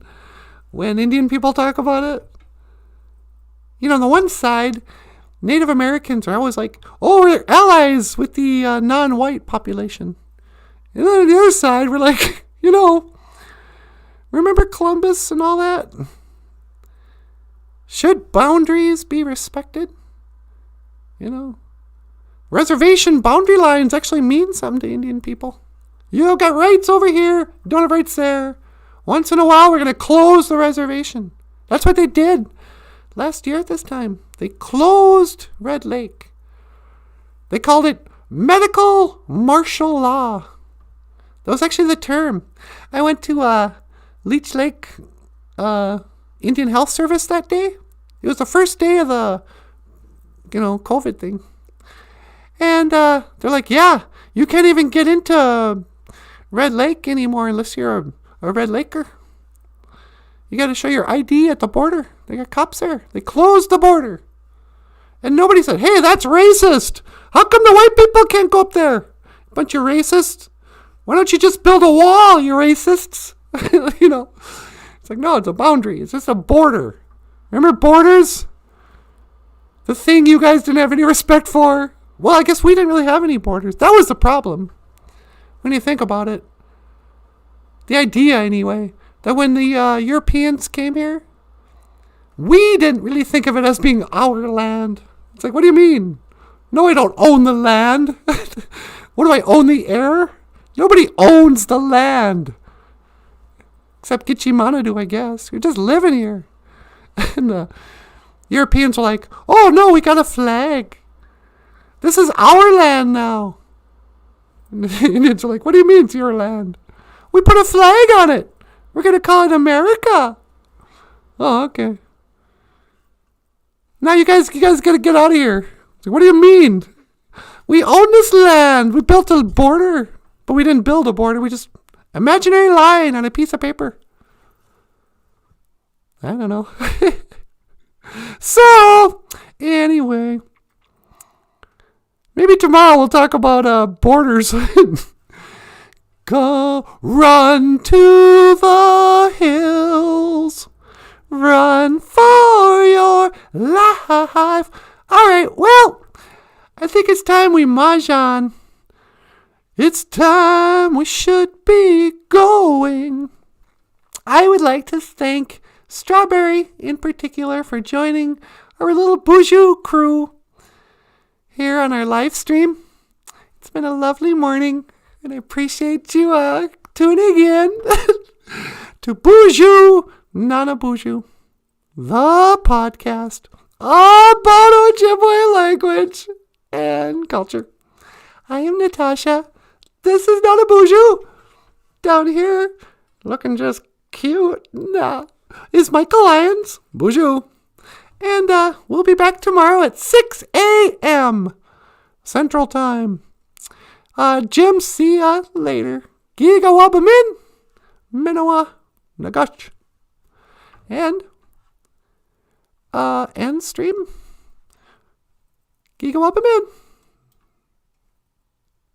when Indian people talk about it? On the one side, Native Americans are always oh, we're allies with the non-white population. And then on the other side, we're remember Columbus and all that? Should boundaries be respected? Reservation boundary lines actually mean something to Indian people. You got rights over here, don't have rights there. Once in a while, we're going to close the reservation. That's what they did last year at this time. They closed Red Lake. They called it medical martial law. That was actually the term. I went to Leech Lake Indian Health Service that day. It was the first day of the, COVID thing. And they're yeah, you can't even get into Red Lake anymore unless you're a Red Laker. You got to show your ID at the border. They got cops there. They closed the border. And nobody said, hey, that's racist. How come the white people can't go up there? Bunch of racists. Why don't you just build a wall, you racists? It's no, it's a boundary. It's just a border. Remember borders? The thing you guys didn't have any respect for? Well, I guess we didn't really have any borders. That was the problem. When you think about it. The idea, anyway, that when the Europeans came here, we didn't really think of it as being our land. It's what do you mean? No, I don't own the land. What do I own, the air? Nobody owns the land. Except Gitchimana, I guess. You're just living here. And the Europeans were oh no, we got a flag. This is our land now. And the Indians are what do you mean it's your land? We put a flag on it. We're going to call it America. Oh, okay. Now you guys got to get out of here. What do you mean? We own this land. We built a border. But we didn't build a border. We just imaginary line on a piece of paper. I don't know. So, anyway, maybe tomorrow we'll talk about borders. Go run to the hills. Run for your life. All right, well, I think it's time we mahjong. It's time we should be going. I would like to thank Strawberry in particular for joining our little BOOZHOO crew here on our live stream. It's been a lovely morning, and I appreciate you tuning in to BOOZHOO NANABOOZHOO, the podcast about Ojibwe language and culture. I am Natasha. This is NANABOOZHOO. Down here, looking just cute, is Michael Lyons, BOOZHOO. And we'll be back tomorrow at 6 a.m. Central Time. Jim, see ya later. Giga Wabamin, Minowa, Nagash. And end stream. Giga Wabamin.